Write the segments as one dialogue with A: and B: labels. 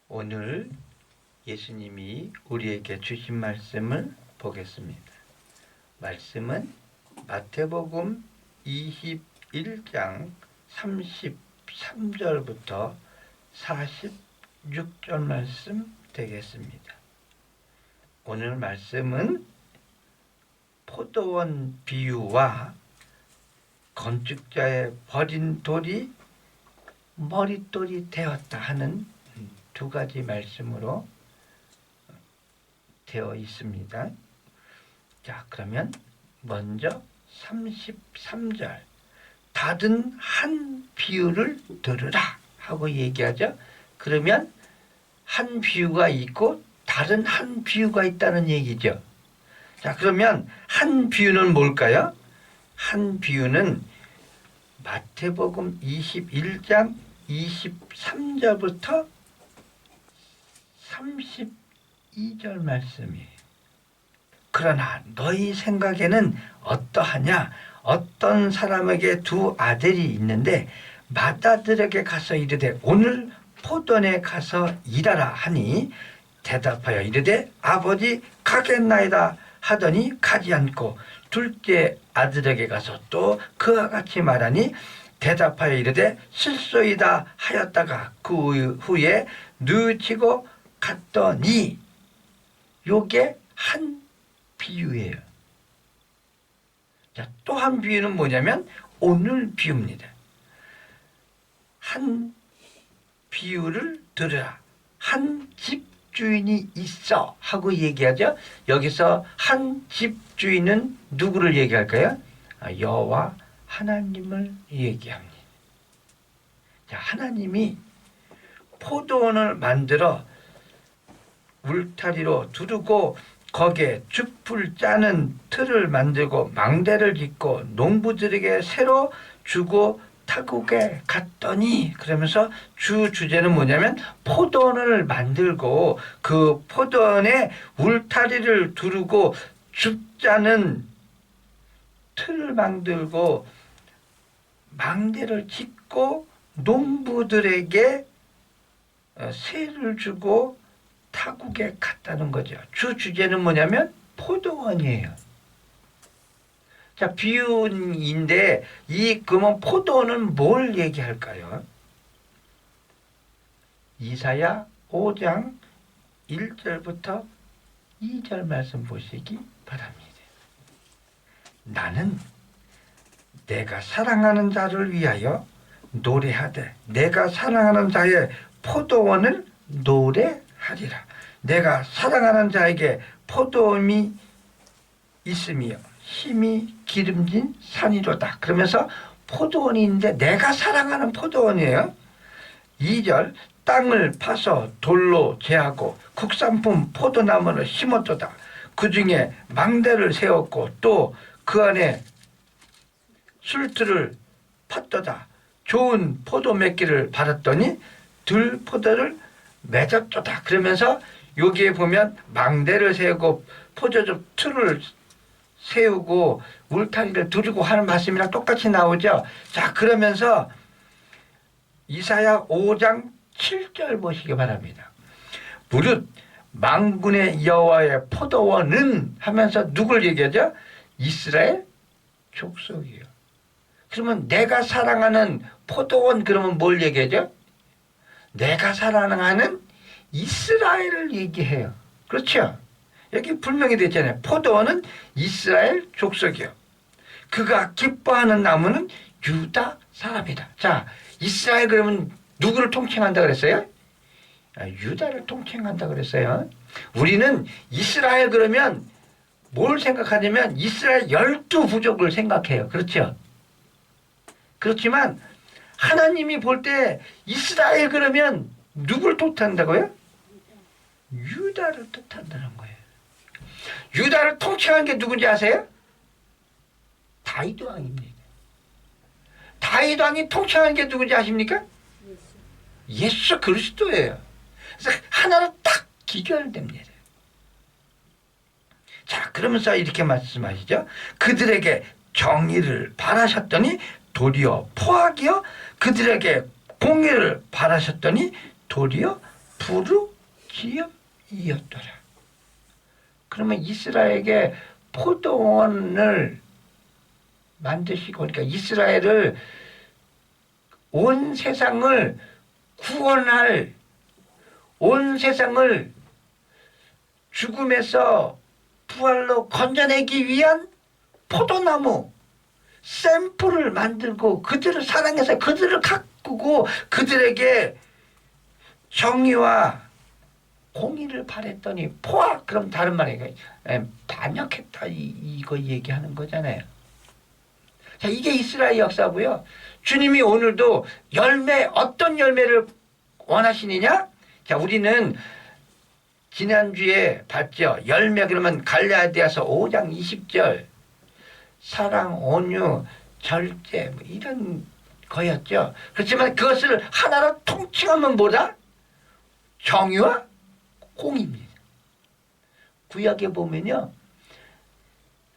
A: 오늘 예수님이 우리에게 주신 말씀을 보겠습니다. 말씀은 마태복음 21장 33절부터 46절 말씀 되겠습니다. 오늘 말씀은 포도원 비유와 건축자의 버린 돌이 머릿돌이 되었다 하는 두 가지 말씀으로 되어 있습니다. 자, 그러면 먼저 33절 다른 한 비유를 들으라 하고 얘기하죠. 그러면 한 비유가 있고 다른 한 비유가 있다는 얘기죠. 자, 그러면 한 비유는 뭘까요? 한 비유는 마태복음 21장 23절부터 32절 말씀이에요. 그러나 너희 생각에는 어떠하냐? 어떤 사람에게 두 아들이 있는데 맏아들에게 가서 이르되 오늘 포도원에 가서 일하라 하니 대답하여 이르되 아버지 가겠나이다 하더니 가지 않고 둘째 아들에게 가서 또 그와 같이 말하니 대답하여 이르되 실소이다 하였다가 그 후에 뉘우치고 갔더니 요게 한 비유예요. 자, 또 한 비유는 뭐냐면 오늘 비유입니다. 한 비유를 들으라. 한 집주인이 있어 하고 얘기하죠. 여기서 한 집주인은 누구를 얘기할까요? 여호와 하나님을 얘기합니다. 자, 하나님이 포도원을 만들어 울타리로 두르고 거기에 즙을 짜는 틀을 만들고 망대를 짓고 농부들에게 새로 주고 타국에 갔더니 그러면서 주제는 뭐냐면 포도원을 만들고 그 포도원에 울타리를 두르고 즙 짜는 틀을 만들고 망대를 짓고 농부들에게 세를 주고 타국에 갔다는 거죠. 주제는 뭐냐면 포도원이에요. 자, 비유인데 그러면 포도원은 뭘 얘기할까요? 이사야 5장 1절부터 2절 말씀 보시기 바랍니다. 나는 내가 사랑하는 자를 위하여 노래하되 내가 사랑하는 자의 포도원을 노래하리라. 내가 사랑하는 자에게 포도원이 있으며 힘이 기름진 산이로다. 그러면서 포도원이 있는데 내가 사랑하는 포도원이에요. 2절 땅을 파서 돌로 제하고 국산품 포도나무를 심었도다. 그 중에 망대를 세웠고 또 그 안에 술틀을 팠도다. 좋은 포도 맺기를 받았더니 들포도를 맺었도다. 그러면서 여기에 보면 망대를 세우고 포도즙 틀을 세우고 울타리를 두르고 하는 말씀이랑 똑같이 나오죠. 자, 그러면서 이사야 5장 7절 보시기 바랍니다. 무릇 만군의 여호와의 포도원은 하면서 누굴 얘기하죠? 이스라엘 족속이요. 그러면 내가 사랑하는 포도원 그러면 뭘 얘기하죠? 내가 사랑하는 이스라엘을 얘기해요. 그렇죠? 여기 분명히 됐잖아요. 포도원은 이스라엘 족속이요. 그가 기뻐하는 나무는 유다 사람이다. 자, 이스라엘 그러면 누구를 통칭한다 그랬어요? 유다를 통칭한다 그랬어요. 우리는 이스라엘 그러면 뭘 생각하냐면 이스라엘 12부족을 생각해요. 그렇죠? 그렇지만 하나님이 볼 때 이스라엘 그러면 누굴 뜻한다고요? 유다를 뜻한다는 거예요. 유다를 통칭한 게 누군지 아세요? 다윗 왕입니다. 다윗 왕이 통칭한 게 누군지 아십니까? 예수 그리스도예요. 그래서 하나로 딱 기결됩니다. 자, 그러면서 이렇게 말씀하시죠. 그들에게 정의를 바라셨더니 도리어 포악이요 그들에게 공의를 바라셨더니 도리어 부르기업이었더라. 그러면 이스라엘에게 포도원을 만드시고, 그러니까 이스라엘을, 온 세상을 구원할, 온 세상을 죽음에서 부활로 건져내기 위한 포도나무 샘플을 만들고 그들을 사랑해서 그들을 가꾸고 그들에게 정의와 공의를 바랬더니 포악, 그럼 다른 말에 반역했다, 이거 얘기하는 거잖아요. 자, 이게 이스라엘 역사고요. 주님이 오늘도 열매, 어떤 열매를 원하시느냐? 자, 우리는 지난주에 봤죠. 열매 그러면 갈라디아서 5장 20절 사랑, 온유, 절제 뭐 이런 거였죠. 그렇지만 그것을 하나로 통칭하면 뭐다? 정의와 공의입니다. 구약에 보면요,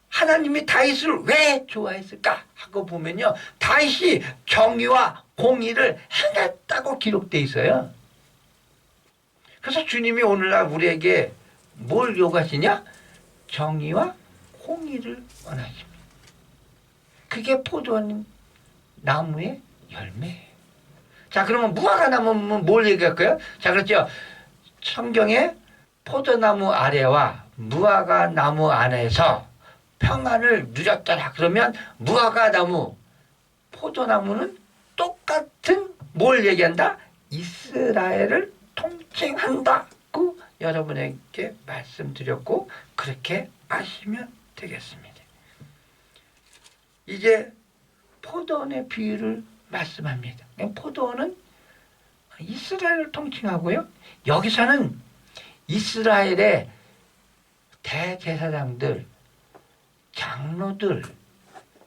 A: 하나님이 다윗을 왜 좋아했을까 하고 보면요, 다윗이 정의와 공의를 행했다고 기록되어 있어요. 그래서 주님이 오늘날 우리에게 뭘 요구하시냐? 정의와 공의를 원하십니다. 그게 포도원 나무의 열매예요. 자, 그러면 무화과 나무는 뭘 얘기할까요? 자, 그렇죠. 성경에 포도나무 아래와 무화과 나무 안에서 평안을 누렸더라. 그러면 무화과 나무, 포도나무는 똑같은 뭘 얘기한다? 이스라엘을 통칭한다고 여러분에게 말씀드렸고, 그렇게 아시면 되겠습니다. 이제 포도원의 비유를 말씀합니다. 포도원은 이스라엘을 통칭하고요. 여기서는 이스라엘의 대제사장들, 장로들,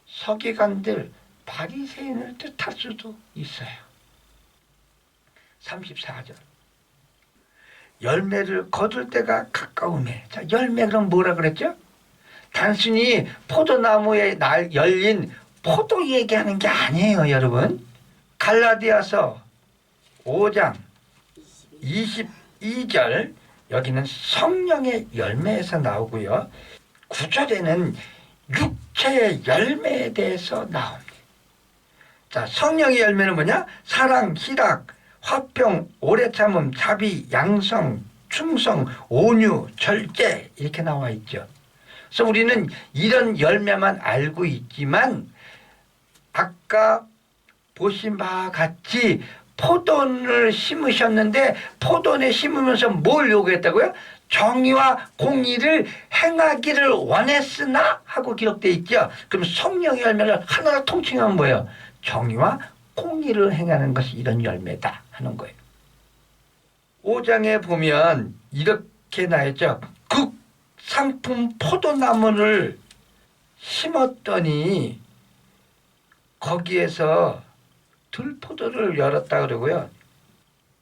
A: 서기관들, 바리새인을 뜻할 수도 있어요. 34절. 열매를 거둘 때가 가까우매. 자, 열매 그럼 뭐라 그랬죠? 단순히 포도나무에 열린 포도 얘기하는 게 아니에요, 여러분. 갈라디아서 5장 22절, 여기는 성령의 열매에서 나오고요. 9절에는 육체의 열매에 대해서 나옵니다. 자, 성령의 열매는 뭐냐? 사랑, 희락, 화평, 오래 참음, 자비, 양성, 충성, 온유, 절제, 이렇게 나와 있죠. 그래서 우리는 이런 열매만 알고 있지만 아까 보신 바와 같이 포도원을 심으셨는데 포도원에 심으면서 뭘 요구했다고요? 정의와 공의를 행하기를 원했으나 하고 기록되어 있죠. 그럼 성령의 열매를 하나로 통칭하면 뭐예요? 정의와 공의를 행하는 것이 이런 열매다 하는 거예요. 5장에 보면 이렇게 나있죠. 극상품 포도나무를 심었더니 거기에서 들포도를 열었다 그러고요.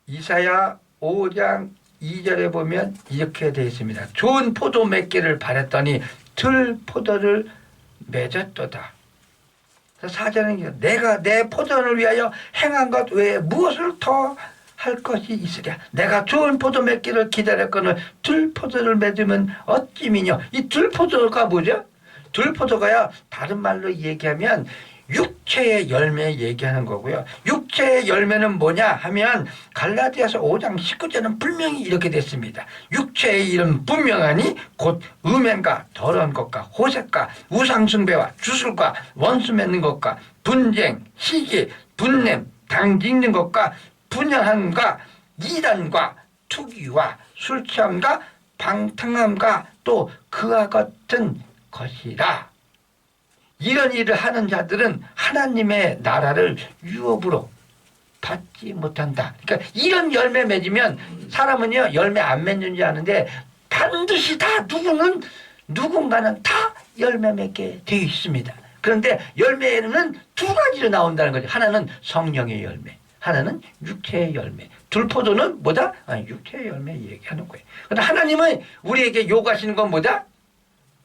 A: 이사야 5장 2절에 보면 이렇게 되어 있습니다. 좋은 포도 몇 개를 바랬더니 들포도를 맺었도다. 4절은 내가 내 포도를 위하여 행한 것 외에 무엇을 더 할 것이 있으랴. 내가 좋은 포도 몇 개를 기다렸거늘 들포도를 맺으면 어찌미뇨. 이 들포도가 뭐죠? 들포도가요, 다른 말로 얘기하면 육체의 열매 얘기하는 거고요. 육체의 열매는 뭐냐 하면 갈라디아서 5장 19절은 분명히 이렇게 됐습니다. 육체의 일은 분명하니 곧 음행과 더러운 것과 호색과 우상숭배와 주술과 원수 맺는 것과 분쟁, 시기, 분냄, 당짓는 것과 분열함과 이단과 투기와 술취함과 방탕함과 또 그와 같은 것이라. 이런 일을 하는 자들은 하나님의 나라를 유업으로 받지 못한다. 그러니까 이런 열매 맺으면 사람은요, 열매 안 맺는 줄 아는데 반드시 다 누군가는 다 열매 맺게 되어 있습니다. 그런데 열매는 두 가지로 나온다는 거죠. 하나는 성령의 열매, 하나는 육체의 열매. 들포도는 뭐다? 육체의 열매 얘기하는 거예요. 그런데 하나님은 우리에게 요구하시는 건 뭐다?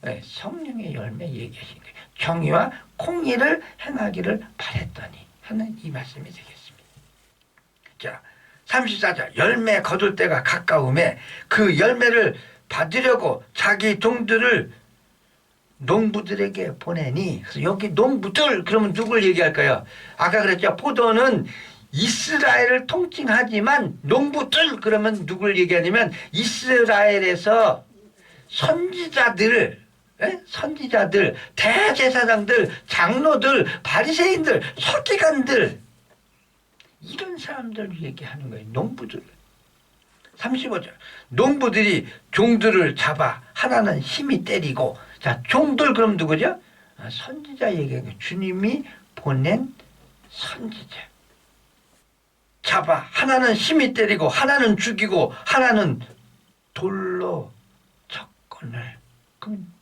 A: 성령의 열매 얘기하시는 거예요. 정의와 공의를 행하기를 바랬더니 하는 이 말씀이 되겠습니다. 자, 34절 열매 거둘 때가 가까움에 그 열매를 받으려고 자기 종들을 농부들에게 보내니. 그래서 여기 농부들 그러면 누굴 얘기할까요? 아까 그랬죠. 포도는 이스라엘을 통칭하지만 농부들 그러면 누굴 얘기하냐면 이스라엘에서 선지자들, 선지자들, 대제사장들, 장로들, 바리새인들, 서기관들, 이런 사람들 얘기하는 거예요. 농부들. 35절 농부들이 종들을 잡아 하나는 힘이 때리고. 자, 종들 그럼 누구죠? 선지자 얘기해요. 주님이 보낸 선지자. 잡아 하나는 힘이 때리고 하나는 죽이고 하나는 돌로 쳤거늘. 그럼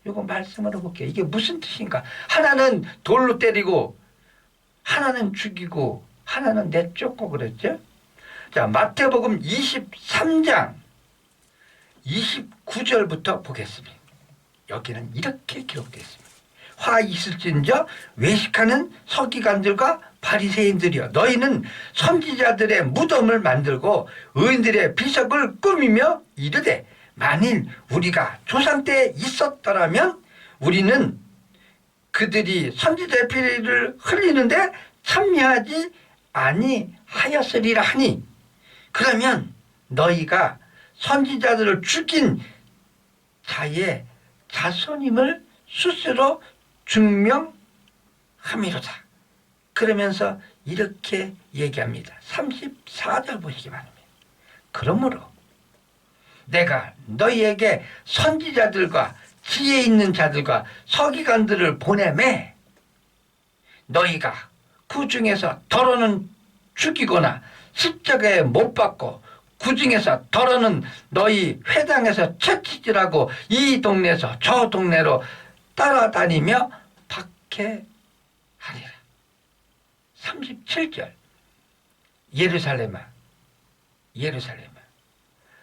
A: 이거 말씀을 해볼게요. 이게 무슨 뜻인가? 하나는 돌로 때리고 하나는 죽이고 하나는 내쫓고 그랬죠? 자, 마태복음 23장 29절부터 보겠습니다. 여기는 이렇게 기록되어 있습니다. 화 있을진저 외식하는 서기관들과 바리새인들이여, 너희는 선지자들의 무덤을 만들고 의인들의 비석을 꾸미며 이르되 만일 우리가 조상 때 있었더라면 우리는 그들이 선지자의 피를 흘리는데 참여하지 아니하였으리라 하니, 그러면 너희가 선지자들을 죽인 자의 자손임을 스스로 증명함이로다. 그러면서 이렇게 얘기합니다. 34절 보시기 바랍니다. 그러므로 내가 너희에게 선지자들과 지혜 있는 자들과 서기관들을 보내매 너희가 그 중에서 더러는 죽이거나 십자가에 못 박고 그 중에서 더러는 너희 회당에서 채찍질하고 이 동네에서 저 동네로 따라다니며 박해하리라. 37절 예루살렘아 예루살렘아,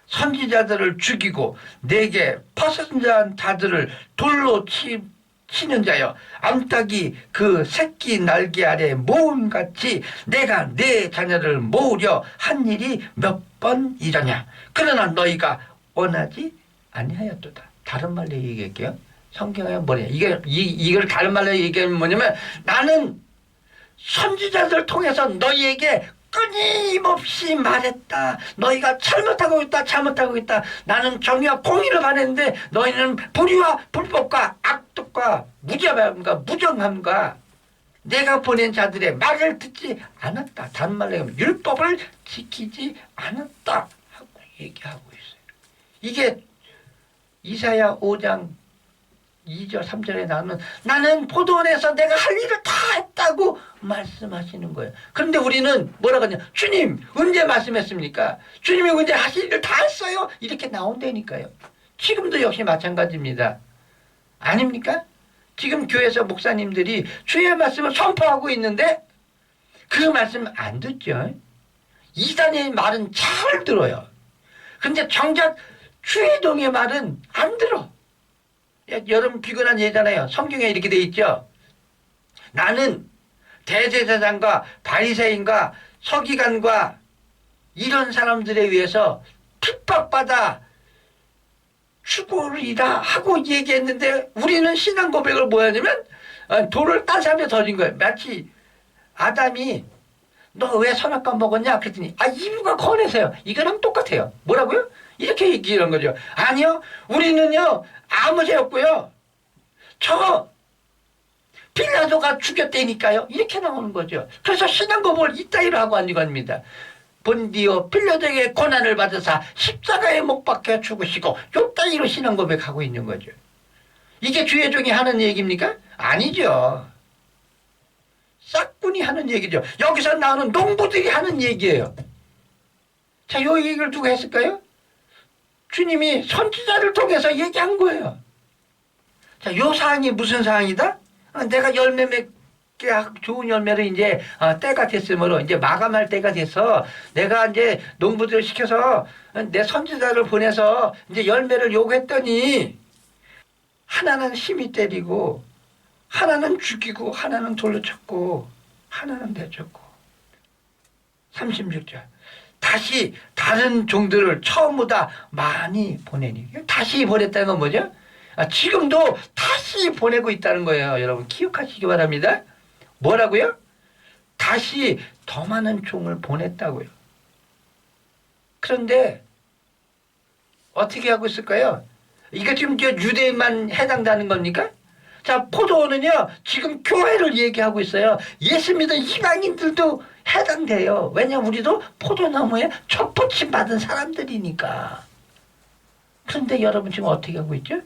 A: 선지자들을 죽이고 내게 퍼센트한 자들을 돌로 치는 자여, 암탉이 그 새끼 날개 아래 모음같이 내가 내 자녀를 모으려 한 일이 몇 번이더냐. 그러나 너희가 원하지 아니하였도다. 다른 말로 얘기할게요. 성경에 뭐냐, 이걸 다른 말로 얘기하면 뭐냐면, 나는 선지자들 통해서 너희에게 끊임없이 말했다. 너희가 잘못하고 있다. 잘못하고 있다. 나는 정의와 공의를 바랬는데 너희는 불의와 불법과 악독과 무정함과 내가 보낸 자들의 말을 듣지 않았다. 다른 말로 하면 율법을 지키지 않았다 하고 얘기하고 있어요. 이게 이사야 5장 2절 3절에 나오면 나는 포도원에서 내가 할 일을 다 했다고 말씀하시는 거예요. 그런데 우리는 뭐라고 하냐, 주님 언제 말씀했습니까? 주님이 언제 하실 일을 다 했어요? 이렇게 나온다니까요. 지금도 역시 마찬가지입니다. 아닙니까? 지금 교회에서 목사님들이 주의 말씀을 선포하고 있는데 그 말씀 안 듣죠. 이단의 말은 잘 들어요. 근데 정작 주의동의 말은 안 들어. 여러분 비근한 예잖아요. 성경에 이렇게 돼 있죠. 나는 대제사장과 바리새인과 서기관과 이런 사람들에 의해서 핍박받아 죽으리라 하고 얘기했는데 우리는 신앙 고백을 뭐 하냐면 돌을 딴 사람한테 던진 거예요. 마치 아담이 너 왜 선악과 먹었냐 그랬더니 이브가 권해서요. 이거랑 똑같아요. 뭐라고요? 이렇게 얘기하는 거죠. 아니요, 우리는요 아무 죄 없고요. 저 빌라도가 죽였다니까요. 이렇게 나오는 거죠. 그래서 신앙 고백을 이따위로 하고 앉은 겁니다. 본디오 빌라도에게 고난을 받으사 십자가에 못 박혀 죽으시고 요따위로 신앙 고백하고 있는 거죠. 이게 주의 종이 하는 얘기입니까? 아니죠. 싹군이 하는 얘기죠. 여기서 나오는 농부들이 하는 얘기예요. 자, 요 얘기를 누가 했을까요? 주님이 선지자를 통해서 얘기한 거예요. 자, 요 사항이 무슨 사항이다? 내가 열매 맺게 좋은 열매를 이제 때가 됐으므로 이제 마감할 때가 돼서 내가 이제 농부들을 시켜서 내 선지자를 보내서 이제 열매를 요구했더니 하나는 힘이 때리고 하나는 죽이고 하나는 돌로 쳤고 하나는 내쫓고. 36절 다시 다른 종들을 처음보다 많이 보내니. 다시 보냈다는 건 뭐죠? 지금도 다시 보내고 있다는 거예요. 여러분 기억하시기 바랍니다. 뭐라고요? 다시 더 많은 종을 보냈다고요. 그런데 어떻게 하고 있을까요? 이게 지금 유대인만 해당되는 겁니까? 자, 포도원은요 지금 교회를 얘기하고 있어요. 예수 믿은 이방인들도 해당돼요. 왜냐면 우리도 포도나무에 촛붙임 받은 사람들이니까. 그런데 여러분 지금 어떻게 하고 있죠?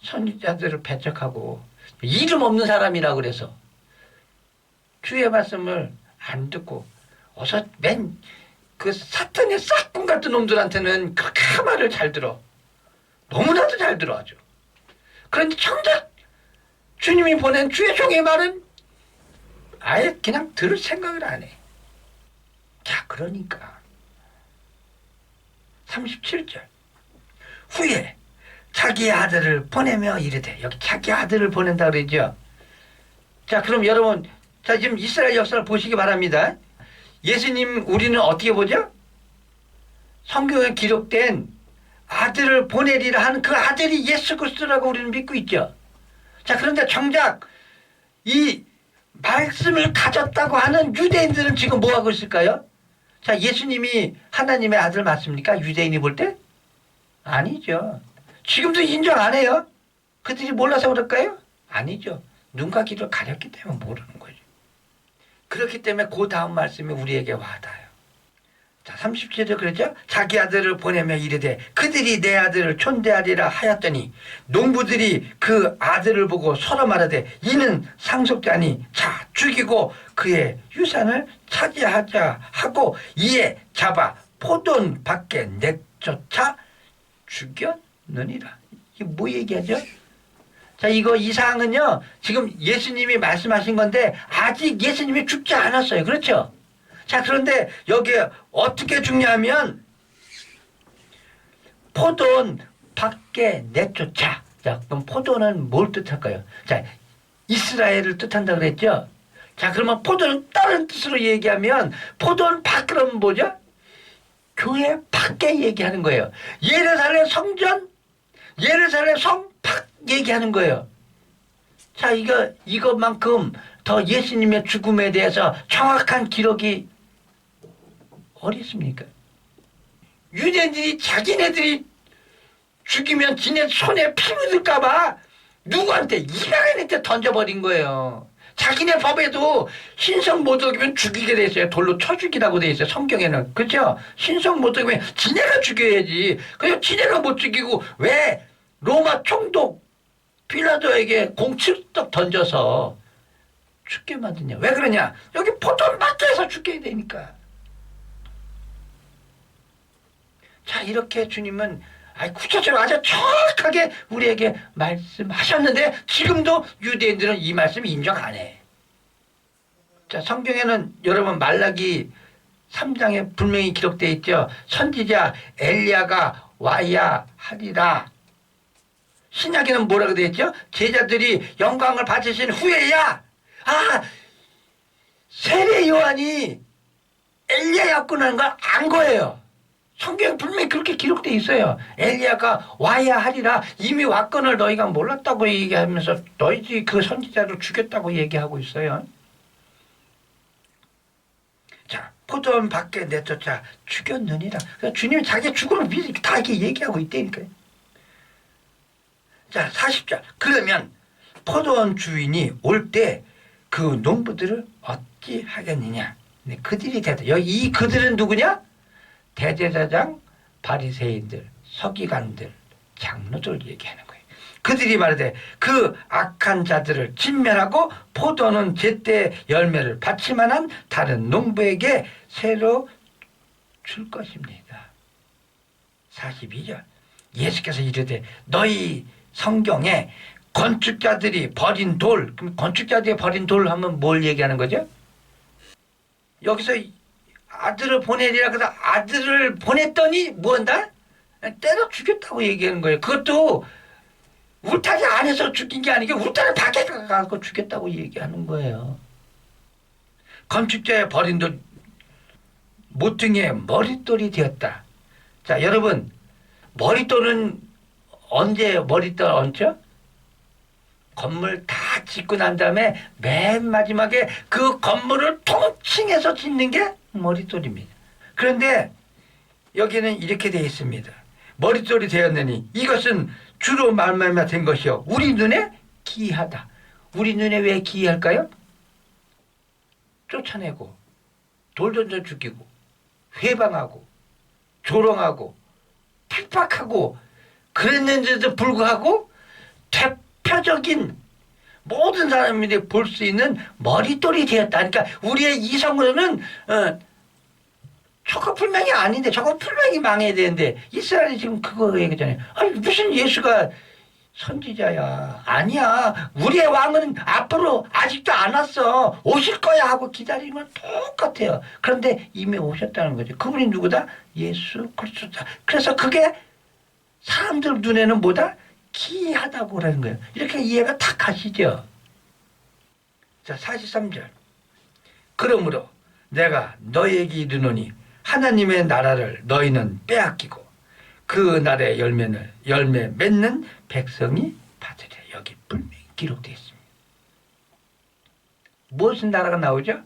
A: 선지자들을 배척하고 이름 없는 사람이라 그래서 주의 말씀을 안 듣고 어서 그 사탄의 싹군 같은 놈들한테는 그렇게 말을 잘 들어. 너무나도 잘 들어 아주. 그런데 정작 주님이 보낸 주의 종의 말은 아예 그냥 들을 생각을 안 해. 자, 그러니까 37절 후에 자기의 아들을 보내며 이르되, 여기 자기 아들을 보낸다 그러죠. 자, 그럼 여러분, 자 지금 이스라엘 역사를 보시기 바랍니다. 예수님 우리는 어떻게 보죠? 성경에 기록된 아들을 보내리라 하는 그 아들이 예수 그리스도라고 우리는 믿고 있죠. 자, 그런데 정작 이 말씀을 가졌다고 하는 유대인들은 지금 뭐 하고 있을까요? 자, 예수님이 하나님의 아들 맞습니까? 유대인이 볼 때? 아니죠. 지금도 인정 안 해요. 그들이 몰라서 그럴까요? 아니죠. 눈과 귀를 가렸기 때문에 모르는 거죠. 그렇기 때문에 그 다음 말씀이 우리에게 와닿아요. 자, 37절 그러죠? 자기 아들을 보내며 이르되 그들이 내 아들을 촌대하리라 하였더니 농부들이 그 아들을 보고 서로 말하되 이는 상속자니 자 죽이고 그의 유산을 차지하자 하고 이에 잡아 포도원 밖에 내쫓아 죽였느니라. 이게 뭐 얘기하죠? 자, 이 사항은요 지금 예수님이 말씀하신 건데 아직 예수님이 죽지 않았어요. 그렇죠? 자, 그런데 여기에 어떻게 죽냐면 포도원 밖에 내쫓아. 자, 그럼 포도원은 뭘 뜻할까요? 자, 이스라엘을 뜻한다 그랬죠? 자, 그러면 포도는 다른 뜻으로 얘기하면 포도원 밖으로는 뭐죠? 교회 밖에 얘기하는 거예요. 예루살렘 성전, 예루살렘 성 밖 얘기하는 거예요. 자, 이것만큼 더 예수님의 죽음에 대해서 정확한 기록이 어디 있습니까? 유대인들이 자기네들이 죽이면 지네 손에 피 묻을까봐 누구한테? 이방인한테 던져버린 거예요. 자기네 법에도 신성 못 죽이면 죽이게 돼 있어요. 돌로 쳐 죽이라고 돼 있어요. 성경에는. 그렇죠? 신성 못 죽이면 지네가 죽여야지. 그래서 지네가 못 죽이고 왜 로마 총독 빌라도에게 공칠떡 던져서 죽게 만드냐? 왜 그러냐? 여기 포도원 밖에서 죽게 되니까. 자, 이렇게 주님은 구체적으로 아주 정확하게 우리에게 말씀하셨는데 지금도 유대인들은 이 말씀을 인정 안 해. 자, 성경에는 여러분 말라기 3장에 분명히 기록되어 있죠. 선지자 엘리야가 와야 하리라. 신약에는 뭐라고 되어 있죠? 제자들이 영광을 받으신 후에야 세례 요한이 엘리야였구나 하는 걸 안 거예요. 성경에 분명히 그렇게 기록되어 있어요. 엘리야가 와야 하리라. 이미 왔건을 너희가 몰랐다고 얘기하면서 너희들이 그 선지자를 죽였다고 얘기하고 있어요. 자, 포도원 밖에 내쫓아 죽였느니라. 주님이 자기 죽음을 미리 다 이렇게 얘기하고 있다니까요. 자, 40절. 그러면 포도원 주인이 올 때 그 농부들을 어찌 하겠느냐. 그들이 여기 이 그들은 누구냐? 대제사장, 바리새인들, 서기관들, 장로들 얘기하는 거예요. 그들이 말하되 그 악한 자들을 진멸하고 포도는 제때 열매를 받지만한 다른 농부에게 새로 줄 것입니다. 42절. 예수께서 이르되 너희 성경에 건축자들이 버린 돌, 그럼 건축자들이 버린 돌 하면 뭘 얘기하는 거죠? 여기서 아들을 보내리라 그래서 아들을 보냈더니 뭐한다? 때려 죽였다고 얘기하는 거예요. 그것도 울타리 안에서 죽인 게 아니고 울타리 밖에 가서 죽였다고 얘기하는 거예요. 건축자의 버린 돌 모퉁이의 머릿돌이 되었다. 자, 여러분, 머릿돌은 언제 머릿돌 얹죠? 건물 다 짓고 난 다음에 맨 마지막에 그 건물을 통칭해서 짓는 게 머릿돌입니다. 그런데 여기는 이렇게 되어 있습니다. 머릿돌이 되었느니 이것은 주로 말미암아 된 것이요 우리 눈에 기이하다. 우리 눈에 왜 기이할까요? 쫓아내고 돌 던져 죽이고 회방하고 조롱하고 핍박하고 그랬는데도 불구하고 대표적인 모든 사람들이 볼 수 있는 머릿돌이 되었다. 그러니까 우리의 이성으로는 저거 분명히 아닌데 저거 분명히 망해야 되는데 이스라엘이 지금 그거 얘기잖아요. 아니 무슨 예수가 선지자야. 아니야. 우리의 왕은 앞으로 아직도 안 왔어. 오실 거야 하고 기다리면 똑같아요. 그런데 이미 오셨다는 거죠. 그분이 누구다? 예수 그리스도다. 그래서 그게 사람들 눈에는 뭐다? 기이하다고 그러는 거예요. 이렇게 이해가 탁 가시죠. 자, 43절. 그러므로 내가 너에게 이르노니 하나님의 나라를 너희는 빼앗기고 그 날의 열매 맺는 백성이 받으리라. 여기 분명히 기록되어 있습니다. 무슨 나라가 나오죠?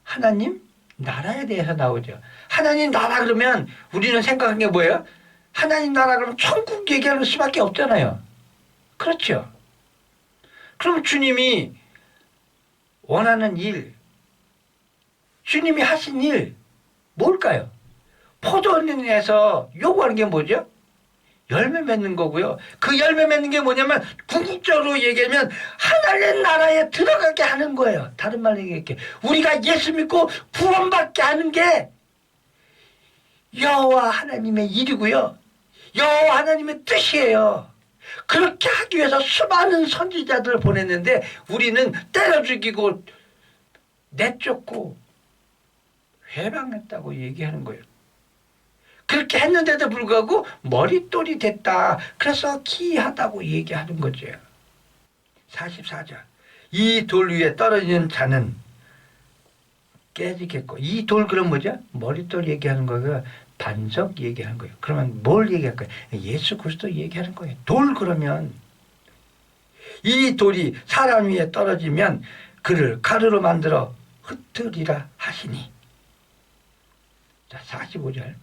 A: 하나님 나라에 대해서 나오죠. 하나님 나라 그러면 우리는 생각한 게 뭐예요? 하나님 나라 그러면 천국 얘기하는 수밖에 없잖아요. 그렇죠? 그럼 주님이 원하는 일, 주님이 하신 일 뭘까요? 포도원에서 요구하는 게 뭐죠? 열매 맺는 거고요. 그 열매 맺는 게 뭐냐면 궁극적으로 얘기하면 하나님 나라에 들어가게 하는 거예요. 다른 말로 얘기할게. 우리가 예수 믿고 구원받게 하는 게 여호와 하나님의 일이고요. 여호와 하나님의 뜻이에요. 그렇게 하기 위해서 수많은 선지자들을 보냈는데 우리는 때려 죽이고 내쫓고 회방했다고 얘기하는 거예요. 그렇게 했는데도 불구하고 머릿돌이 됐다. 그래서 기이하다고 얘기하는 거죠. 44절. 이 돌 위에 떨어지는 자는 깨지겠고 이 돌 그럼 뭐죠? 머릿돌 얘기하는 거가 반석 얘기하는 거예요. 그러면 뭘 얘기할까요? 예수 그리스도 얘기하는 거예요. 돌 그러면 이 돌이 사람 위에 떨어지면 그를 가루로 만들어 흩으리라 하시니. 자, 45절.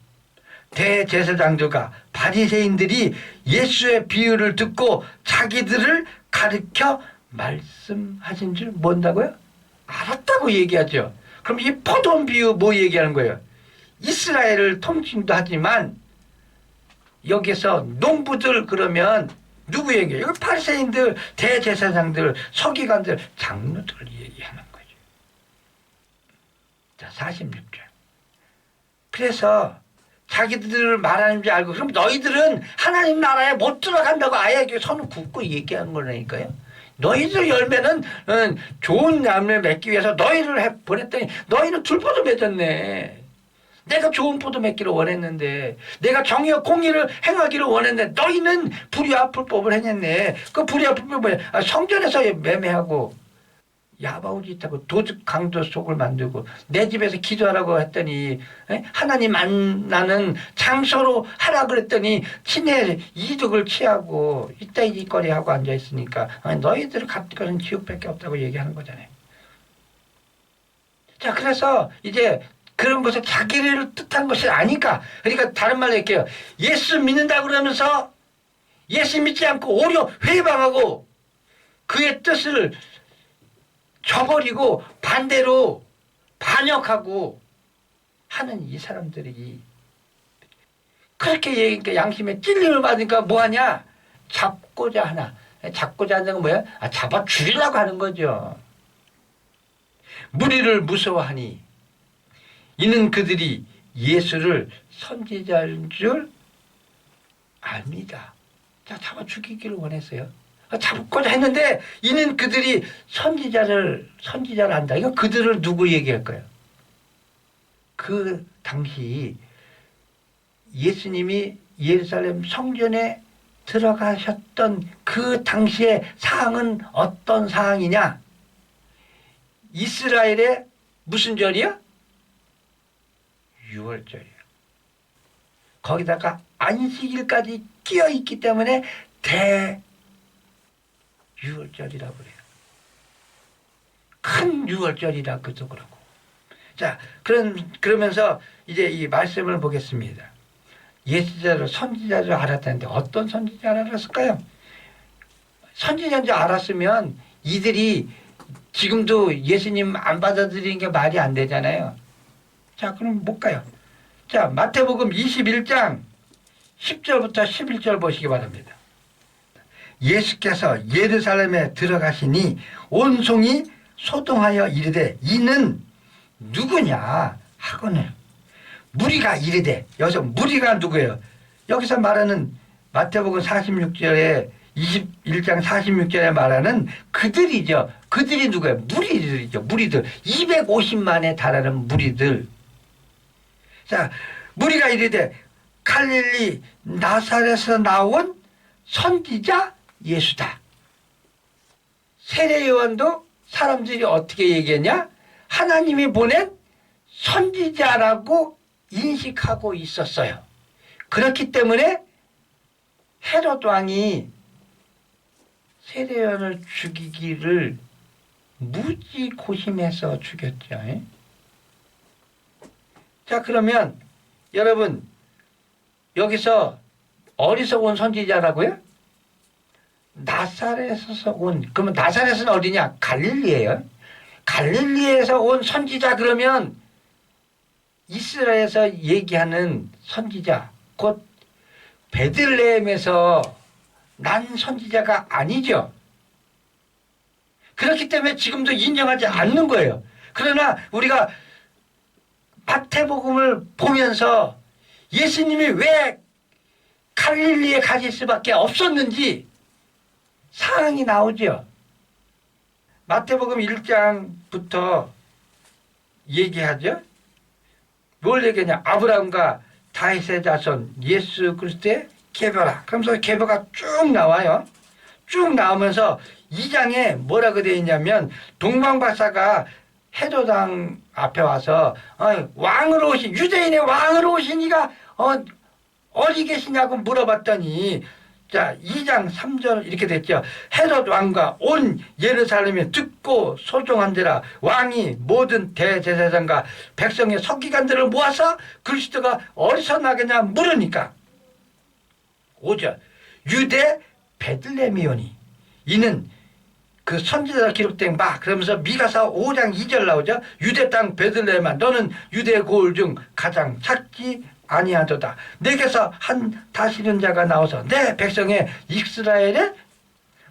A: 대제사장들과 바리새인들이 예수의 비유를 듣고 자기들을 가르쳐 말씀하신 줄 뭔다고요? 알았다고 얘기하죠. 그럼 이 포도원 비유 뭐 얘기하는 거예요? 이스라엘을 통칭도 하지만 여기서 농부들 그러면 누구 얘기해요? 이거 바리새인들, 대제사장들, 서기관들, 장로들을 얘기하는 거죠. 자, 46절. 그래서 자기들을 말하는 줄 알고 그럼 너희들은 하나님 나라에 못 들어간다고 아예 손을 굽고 얘기하는 거라니까요. 너희들 열매는 좋은 열매 맺기 위해서 너희를 보냈더니 너희는 들포도 맺었네. 내가 좋은 포도 맺기를 원했는데 내가 정의와 공의를 행하기를 원했는데 너희는 불의와 불법을 행했네. 그 불의와 불법이 뭐야? 성전에서 매매하고 야바우짓하고 도둑 강도 속을 만들고 내 집에서 기도하라고 했더니 하나님 만나는 장소로 하라 그랬더니 친의 이득을 취하고 이따위 거리하고 앉아있으니까 너희들 갖을 것은 지옥밖에 없다고 얘기하는 거잖아요. 자, 그래서 이제 그런 것을 자기를 뜻한 것이 아니까. 그러니까 다른 말로 할게요. 예수 믿는다 그러면서 예수 믿지 않고 오히려 회방하고 그의 뜻을 저버리고 반대로 반역하고 하는 이 사람들이 그렇게 얘기니까 양심에 찔림을 받으니까 뭐하냐? 잡고자 하나. 잡고자 하는 건 뭐야? 잡아 죽이려고 하는 거죠. 무리를 무서워하니 이는 그들이 예수를 선지자인 줄 압니다. 자, 잡아 죽이기를 원했어요. 잡고자 했는데 이는 그들이 선지자를 안다. 이거 그들을 누구 얘기할까요? 그 당시 예수님이 예루살렘 성전에 들어가셨던 그 당시의 사항은 어떤 사항이냐? 이스라엘의 무슨 절이야? 6월절이에요. 거기다가 안식일까지 끼어 있기 때문에 대6월절이라고 그래요. 큰 6월절이라 그도 그러고. 자, 그러면서 이제 이 말씀을 보겠습니다. 예수자로 선지자로 알았다는데 어떤 선지자를 알았을까요? 선지자인 줄 알았으면 이들이 지금도 예수님 안 받아들이는 게 말이 안 되잖아요. 자, 그럼 못 가요. 자, 마태복음 21장 10절부터 11절 보시기 바랍니다. 예수께서 예루살렘에 들어가시니 온 성이 소동하여 이르되 이는 누구냐 하거늘 무리가 이르되, 여기서 무리가 누구예요? 여기서 말하는 마태복음 46절에 21장 46절에 말하는 그들이죠. 그들이 누구예요? 무리들이죠. 무리들. 250만에 달하는 무리들. 자, 무리가 이르되 갈릴리 나사렛에서 나온 선지자 예수다. 세례 요한도 사람들이 어떻게 얘기했냐? 하나님이 보낸 선지자라고 인식하고 있었어요. 그렇기 때문에 헤롯 왕이 세례 요한을 죽이기를 무지 고심해서 죽였죠. 자, 그러면 여러분 여기서 어디서 온 선지자라고요? 나사렛에서 온. 그러면 나사렛은 어디냐? 갈릴리예요. 갈릴리에서 온 선지자 그러면 이스라엘에서 얘기하는 선지자 곧 베들레헴에서 난 선지자가 아니죠. 그렇기 때문에 지금도 인정하지 않는 거예요. 그러나 우리가 마태복음을 보면서 예수님이 왜 갈릴리에 가실 수밖에 없었는지 사항이 나오죠. 마태복음 1장부터 얘기하죠. 뭘 얘기하냐? 아브라함과 다윗의 자손 예수 그리스도의 계보라. 그러면서 계보가 쭉 나와요. 쭉 나오면서 2장에 뭐라고 되어 있냐면 동방박사가 헤롯 왕 앞에 와서 왕으로 오신 유대인의 왕으로 오신 이가 어디 계시냐고 물어봤더니 자 2장 3절 이렇게 됐죠. 헤롯 왕과 온 예루살렘이 듣고 소종한지라 왕이 모든 대제사장과 백성의 서기관들을 모아서 그리스도가 어디서 나겠냐 물으니까 5절 유대 베들레헴이오니 이는 그 선지자가 기록된 바 그러면서 미가서 5장 2절 나오죠. 유대 땅 베들레헴아 너는 유대 고을 중 가장 작지 아니하도다. 내게서 한 다스리는 자가 나와서 내 백성의 이스라엘의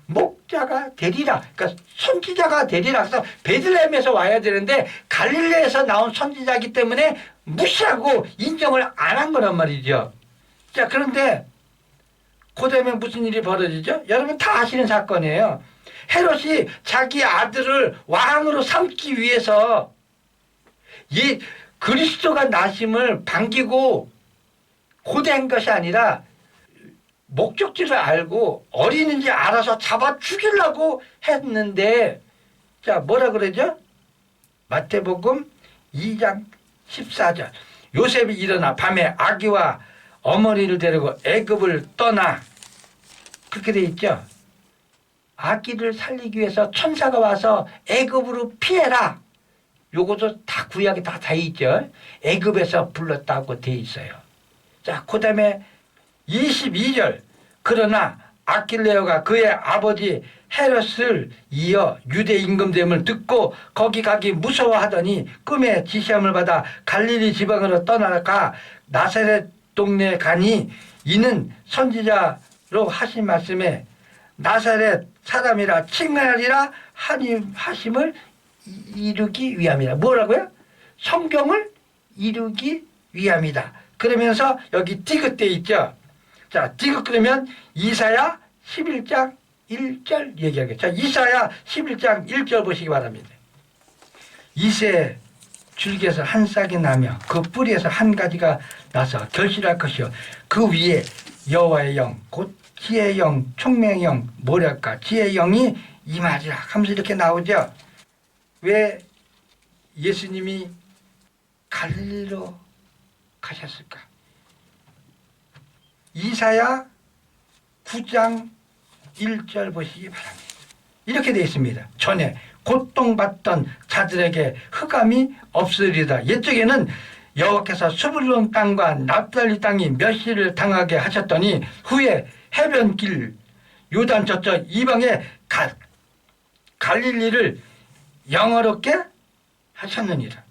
A: 목자가 되리라. 그러니까 선지자가 되리라. 그래서 베들레헴에서 와야 되는데 갈릴레에서 나온 선지자이기 때문에 무시하고 인정을 안 한 거란 말이죠. 자, 그런데 그다음에 무슨 일이 벌어지죠? 여러분 다 아시는 사건이에요. 헤롯이 자기 아들을 왕으로 삼기 위해서 이 그리스도가 나심을 반기고 고대한 것이 아니라 목적지를 알고 어디는지 알아서 잡아 죽이려고 했는데 자 뭐라 그러죠? 마태복음 2장 14절 요셉이 일어나 밤에 아기와 어머니를 데리고 애굽을 떠나 그렇게 돼 있죠. 아기를 살리기 위해서 천사가 와서 애굽으로 피해라. 요것도 다 구약에 다 있죠. 애굽에서 불렀다고 돼 있어요. 자, 그 다음에 22절 그러나 아킬레오가 그의 아버지 헤롯을 이어 유대 임금됨을 듣고 거기 가기 무서워하더니 꿈에 지시함을 받아 갈릴리 지방으로 떠나가 나사렛 동네에 가니 이는 선지자로 하신 말씀에 나사렛 사람이라 칭하리라 하심을 이루기 위함이다. 뭐라고요? 성경을 이루기 위함이다. 그러면서 여기 디귿 돼 있죠. 자, 디귿 그러면 이사야 11장 1절 얘기하겠죠. 자, 이사야 11장 1절 보시기 바랍니다. 이새 줄기에서 한 싹이 나며 그 뿌리에서 한 가지가 나서 결실할 것이요 그 위에 여호와의 영 곧 지혜의 영 총명의 영 뭐랄까 지혜의 영이 임하리라 하면서 이렇게 나오죠. 왜 예수님이 갈릴리로 가셨을까? 이사야 9장 1절 보시기 바랍니다. 이렇게 되어 있습니다. 전에 고통받던 자들에게 흑암이 없으리다. 옛적에는 여호와께서 스불론 땅과 납달리 땅이 멸시를 당하게 하셨더니 후에 해변길 요단 저쪽 이방의 갈릴리를 영화롭게 하셨느니라.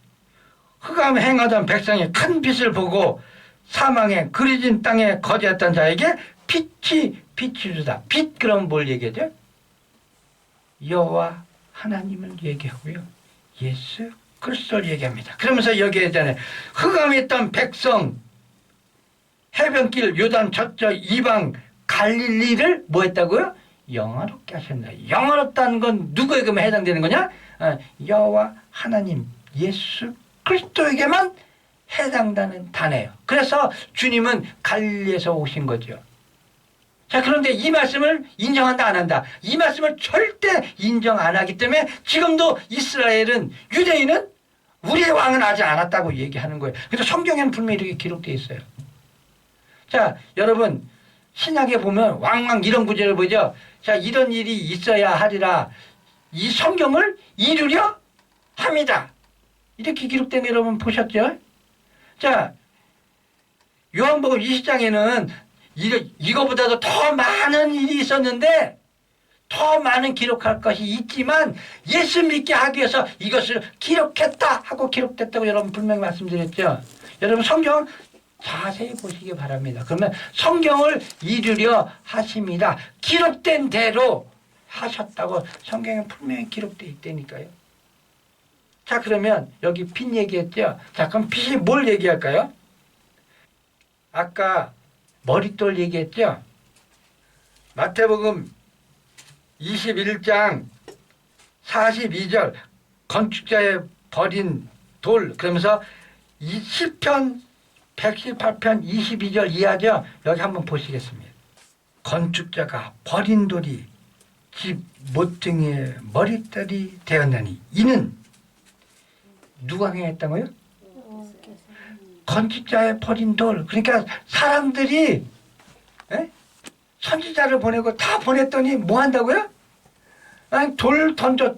A: 흑암 행하던 백성이 큰 빛을 보고 사망에 그리진 땅에 거주했던 자에게 빛이 비추리다. 빛 그럼 뭘 얘기하죠? 여호와 하나님을 얘기하고요. 예수 그리스도를 얘기합니다. 그러면서 여기에 있잖아요. 흑암에 있던 백성 해변길 요단 저쪽 이방 갈릴리를 뭐 했다고요? 영화롭게 하셨나. 영화롭다는 건 누구에게만 해당되는 거냐? 여호와 하나님 예수 그리스도에게만 해당되는 단어예요. 그래서 주님은 갈릴리에서 오신 거죠. 자, 그런데 이 말씀을 인정한다 안 한다? 이 말씀을 절대 인정 안 하기 때문에 지금도 이스라엘은 유대인은 우리의 왕은 아직 않았다고 얘기하는 거예요. 그래서 성경에는 분명히 이렇게 기록되어 있어요. 자, 여러분 신약에 보면 왕왕 이런 구절을 보죠. 자, 이런 일이 있어야 하리라. 이 성경을 이루려 합니다. 이렇게 기록된 거 여러분 보셨죠? 자, 요한복음 20장에는 이거보다도 더 많은 일이 있었는데 더 많은 기록할 것이 있지만 예수 믿게 하기 위해서 이것을 기록했다 하고 기록됐다고 여러분 분명히 말씀드렸죠. 여러분 성경 자세히 보시기 바랍니다. 그러면 성경을 이루려 하십니다. 기록된 대로 하셨다고 성경에 분명히 기록되어 있다니까요. 자, 그러면 여기 빛 얘기했죠. 자, 그럼 빛이 뭘 얘기할까요? 아까 머릿돌 얘기했죠. 마태복음 21장 42절 건축자의 버린 돌 그러면서 이 시편 118편 22절 이하죠. 여기 한번 보시겠습니다. 건축자가 버린 돌이 집 모퉁이의 머릿돌이 되었나니 이는 누가 행했다고요? 건축자의 버린 돌. 그러니까 사람들이 선지자를 보내고 다 보냈더니 뭐 한다고요? 아니, 돌 던져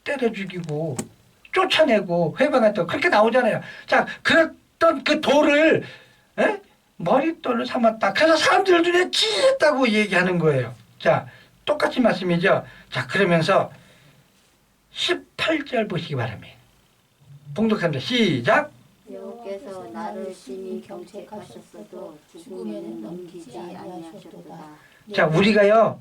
A: 때려 죽이고 쫓아내고 회방했다고 그렇게 나오잖아요. 자, 그랬던 그 돌을 머릿돌로 삼았다. 그래서 사람들 눈에 찌했다고 얘기하는 거예요. 자, 똑같이 말씀이죠. 자, 그러면서 18절 보시기 바랍니다. 봉독합니다. 시작.
B: 여호와께서 나를 심히 경책하셨어도 죽음에는 넘기지 아니하셨도다.
A: 자, 우리가요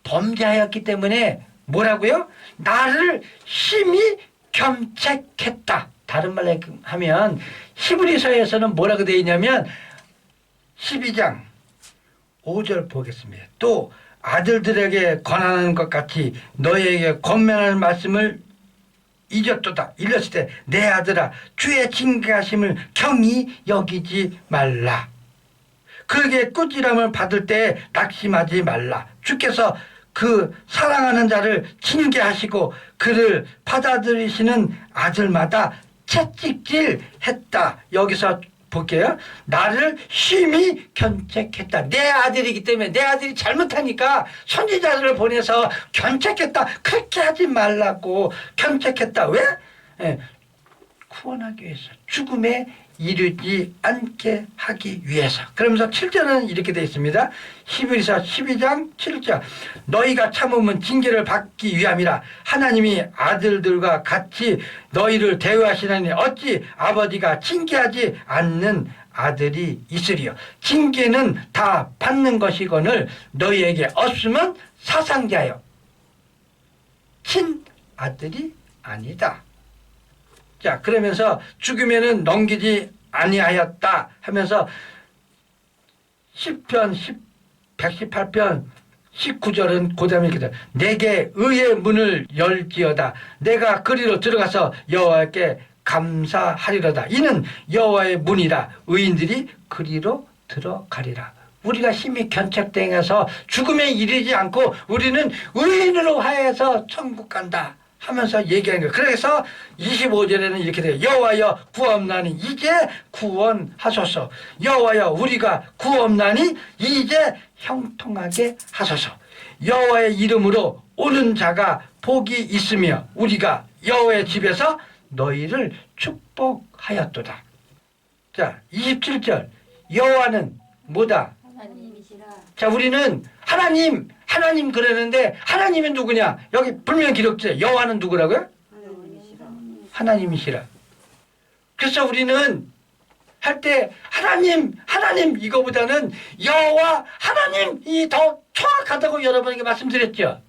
A: 범죄하였기 때문에 뭐라고요? 나를 심히 경책했다. 다른 말로 하면 히브리서에서는 뭐라고 되어 있냐면 12장 5절 보겠습니다. 또 아들들에게 권하는 것 같이 너희에게 권면할 말씀을 잊었도다. 일렀을 때 내 아들아 주의 징계하심을 경히 여기지 말라. 그에게 꾸지람을 받을 때 낙심하지 말라. 주께서 그 사랑하는 자를 징계하시고 그를 받아들이시는 아들마다 채찍질했다. 여기서 볼게요. 나를 심히 견책했다. 내 아들이기 때문에 내 아들이 잘못하니까 선지자들을 보내서 견책했다. 그렇게 하지 말라고 견책했다. 왜? 구원하기 위해서. 죽음에 이르지 않게 하기 위해서. 그러면서 7절은 이렇게 되어 있습니다. 히브리서 12장 7절 너희가 참으면 징계를 받기 위함이라. 하나님이 아들들과 같이 너희를 대우하시나니 어찌 아버지가 징계하지 않는 아들이 있으리요. 징계는 다 받는 것이거늘 너희에게 없으면 사상자요 친아들이 아니다. 자, 그러면서 죽음에는 넘기지 아니하였다 하면서 시편 118편 19절은 고담이 기다. 내게 의의 문을 열지어다. 내가 그리로 들어가서 여호와께 감사하리로다. 이는 여호와의 문이라. 의인들이 그리로 들어가리라. 우리가 심히 견책당해서 죽음에 이르지 않고 우리는 의인으로 하여서 천국 간다 하면서 얘기하는 거예요. 그래서 25절에는 이렇게 돼요. 여호와여 구하옵나니 이제 구원하소서. 여호와여 우리가 구하옵나니 이제 형통하게 하소서. 여호와의 이름으로 오는 자가 복이 있으며 우리가 여호와의 집에서 너희를 축복하였도다. 자, 27절 여호와는 뭐다?
B: 하나님이시라.
A: 자, 우리는 하나님 그러는데 하나님이 누구냐? 여기 분명히 기록돼. 여호와는 누구라고요?
B: 하나님이시라.
A: 하나님이시라. 그래서 우리는 할 때 하나님 이거보다는 여호와 하나님이 더 정확하다고 여러분에게 말씀드렸죠.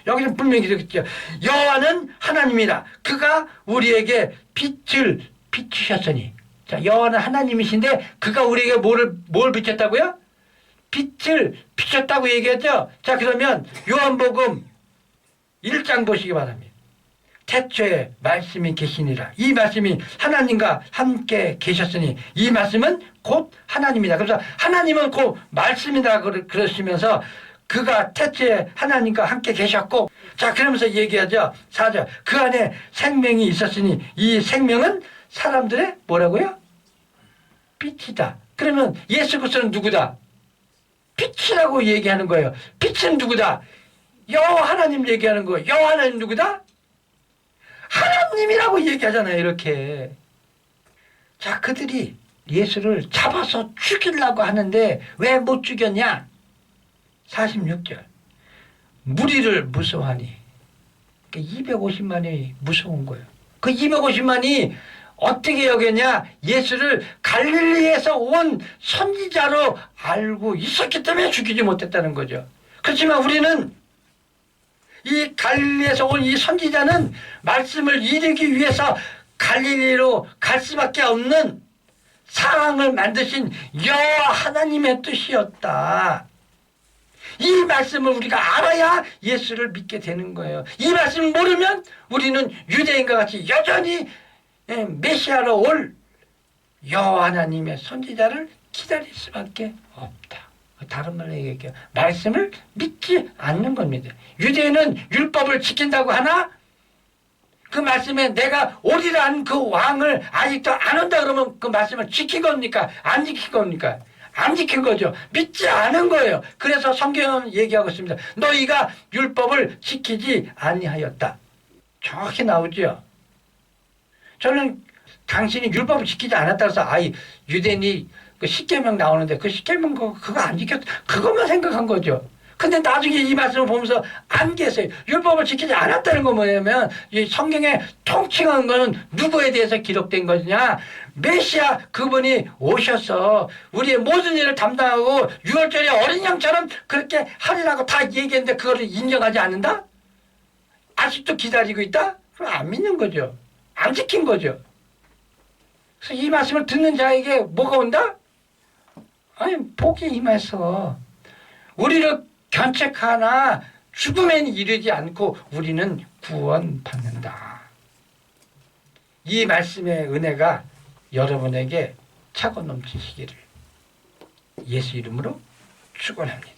A: 여기는 분명히 기록했죠. 여호와는 하나님이라. 그가 우리에게 빛을 비추셨으니. 자, 여호와는 하나님이신데 그가 우리에게 뭘 비쳤다고요? 빛을 비쳤다고 얘기했죠. 자, 그러면 요한복음 1장 보시기 바랍니다. 태초에 말씀이 계시니라. 이 말씀이 하나님과 함께 계셨으니 이 말씀은 곧 하나님이다. 그래서 하나님은 곧 말씀이다 그러시면서 그가 태초에 하나님과 함께 계셨고, 자, 그러면서 얘기하죠. 4절. 그 안에 생명이 있었으니 이 생명은 사람들의 뭐라고요? 빛이다. 그러면 예수 그리스도는 누구다? 빛이라고 얘기하는 거예요. 빛은 누구다? 여호와 하나님 얘기하는 거예요. 여호와 하나님 누구다? 하나님이라고 얘기하잖아요. 이렇게. 자, 그들이 예수를 잡아서 죽이려고 하는데 왜 못 죽였냐? 46절. 무리를 무서워하니. 250만이 무서운 거예요. 그 250만이 어떻게 여겼냐? 예수를 갈릴리에서 온 선지자로 알고 있었기 때문에 죽이지 못했다는 거죠. 그렇지만 우리는 이 갈릴리에서 온 이 선지자는 말씀을 이루기 위해서 갈릴리로 갈 수밖에 없는 상황을 만드신 여호와 하나님의 뜻이었다. 이 말씀을 우리가 알아야 예수를 믿게 되는 거예요. 이 말씀을 모르면 우리는 유대인과 같이 여전히 메시아로 올 여호와 하나님의 선지자를 기다릴 수밖에 없다. 다른 말로 얘기할게요. 말씀을 믿지 않는 겁니다. 유대인은 율법을 지킨다고 하나 그 말씀에 내가 오리라는 그 왕을 아직도 안 온다 그러면 그 말씀을 지킨 겁니까? 안 지킨 겁니까? 안 지킨 거죠. 믿지 않은 거예요. 그래서 성경은 얘기하고 있습니다. 너희가 율법을 지키지 아니하였다. 정확히 나오죠. 저는 당신이 율법을 지키지 않았다 해서 유대인이 그 십계명 나오는데 그 십계명 그거 안 지켰다. 그것만 생각한 거죠. 근데 나중에 이 말씀을 보면서 안 계세요. 율법을 지키지 않았다는 건 뭐냐면 이 성경에 통칭한 거는 누구에 대해서 기록된 거냐? 메시아 그분이 오셔서 우리의 모든 일을 담당하고 유월절에 어린 양처럼 그렇게 하리라고 다 얘기했는데 그거를 인정하지 않는다? 아직도 기다리고 있다? 그럼 안 믿는 거죠. 안 지킨 거죠. 그래서 이 말씀을 듣는 자에게 뭐가 온다? 아니, 복이 임해서 우리를 견책하나 죽음에 이르지 않고 우리는 구원받는다. 이 말씀의 은혜가 여러분에게 차고 넘치시기를 예수 이름으로 축원합니다.